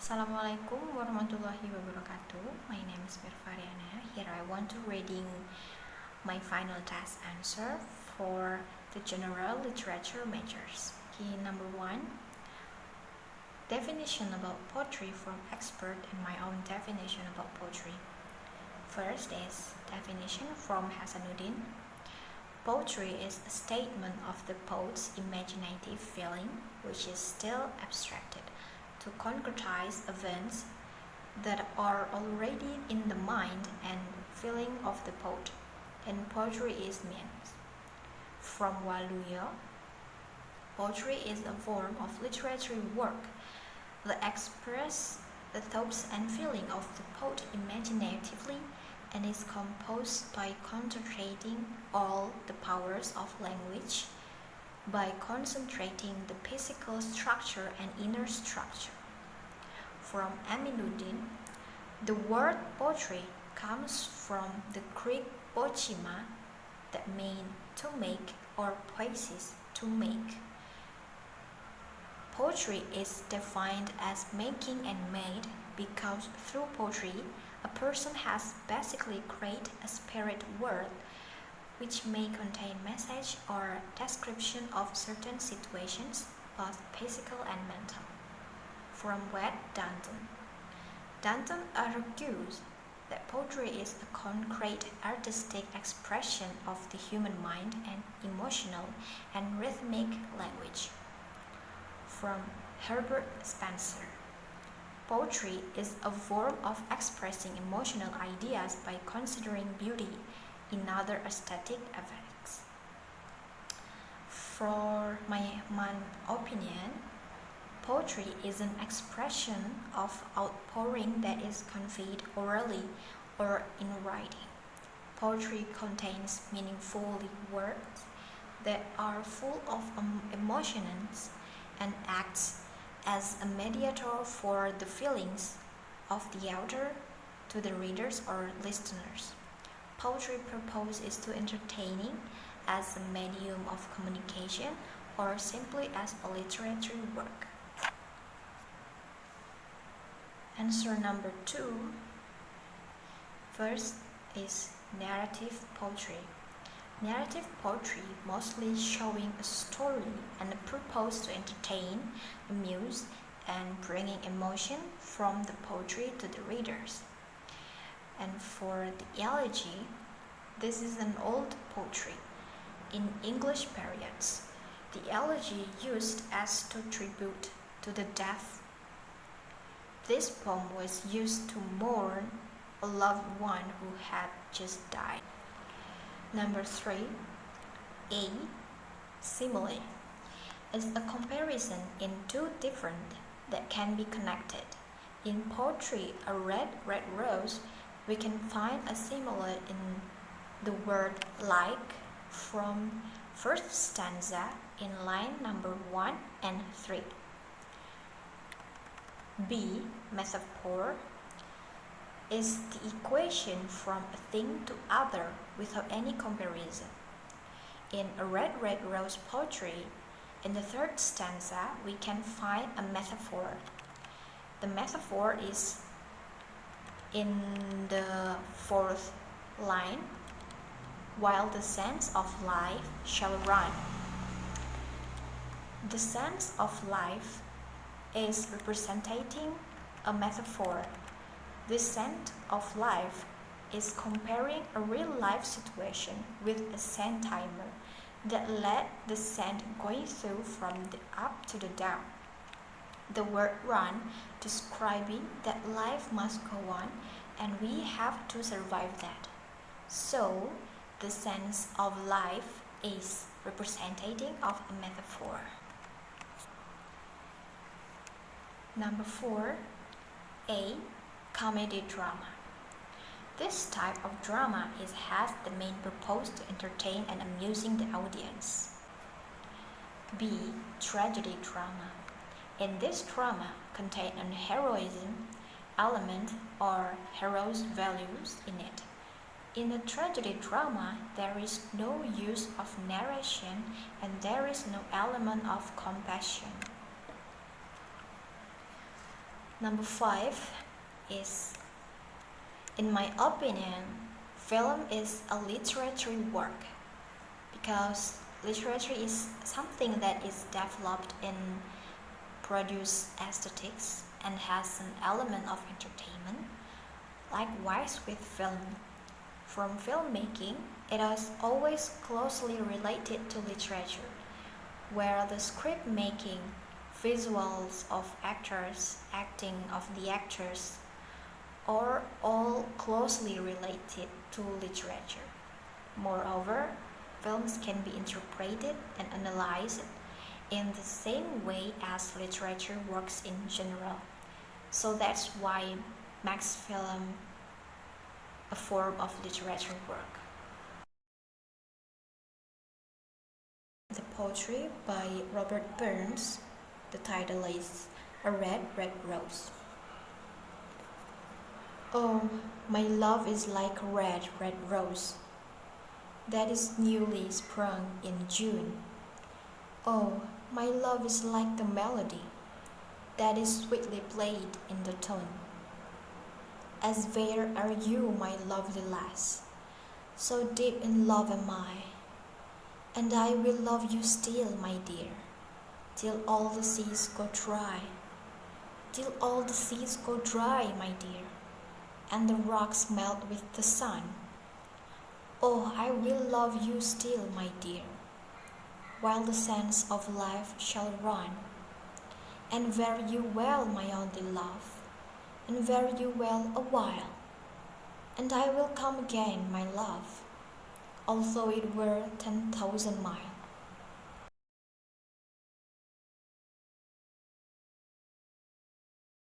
Assalamualaikum warahmatullahi wabarakatuh. My name is Mir Fariana. Here I want to reading my final test answer for the general literature majors. Key number 1. Definition about poetry from expert and my own definition about poetry. First is definition from Hasanuddin. Poetry is a statement of the poet's imaginative feeling, which is still abstracted, to concretize events that are already in the mind and feeling of the poet, and poetry is means. From Waluyo, poetry is a form of literary work that expresses the thoughts and feelings of the poet imaginatively and is composed by concentrating all the powers of language, by concentrating the physical structure and inner structure. From Aminuddin, the word poetry comes from the Greek pochima, that means to make, or poesis, to make. Poetry is defined as making and made because through poetry a person has basically created a spirit word which may contain message or description of certain situations, both physical and mental. From Wet Danton. Danton argues that poetry is a concrete artistic expression of the human mind and emotional and rhythmic language. From Herbert Spencer. Poetry is a form of expressing emotional ideas by considering beauty in other aesthetic effects. For my opinion, poetry is an expression of outpouring that is conveyed orally or in writing. Poetry contains meaningful words that are full of emotions and acts as a mediator for the feelings of the author to the readers or listeners. Poetry purpose is to entertaining as a medium of communication or simply as a literary work. Answer number 2. First is narrative poetry. Narrative poetry mostly showing a story and a purpose to entertain, amuse, and bringing emotion from the poetry to the readers. And for the elegy, this is an old poetry. In English periods, the elegy used as to tribute to the death. This poem was used to mourn a loved one who had just died. Number 3. A. Simile is a comparison in two different that can be connected. In poetry, a red rose, we can find a simile in the word like from first stanza in line number 1 and 3. B. Metaphor is the equation from a thing to other without any comparison. In a red rose poetry, in the third stanza, we can find a metaphor. The metaphor is in the fourth line, while the sense of life shall run. The sense of life is representing a metaphor. The sense of life is comparing a real life situation with a sand timer that led the sand going through from the up to the down. The word run describing that life must go on and we have to survive that. So the sense of life is representative of a metaphor. Number 4. A. Comedy drama. This type of drama has the main purpose to entertain and amusing the audience. B. Tragedy drama. In this drama contain an heroism element or hero's values in it. In a tragedy drama, there is no use of narration and there is no element of compassion. Number 5 is, in my opinion, film is a literary work because literature is something that is developed in produce aesthetics and has an element of entertainment. Likewise with film. From filmmaking, it is always closely related to literature, where the script making, visuals of actors, acting of the actors, are all closely related to literature. Moreover, films can be interpreted and analyzed in the same way as literature works in general. So that's why makes film a form of literature work. The poetry by Robert Burns. The title is A Red, Red Rose. Oh, my love is like a red, red rose that is newly sprung in June. Oh, my love is like the melody that is sweetly played in the tone. As where are you, my lovely lass? So deep in love am I, and I will love you still, my dear, till all the seas go dry, till all the seas go dry, my dear, and the rocks melt with the sun. Oh, I will love you still, my dear, while the sands of life shall run, and wear you well, my only love, and wear you well a while, and I will come again, my love, although it were 10,000 miles.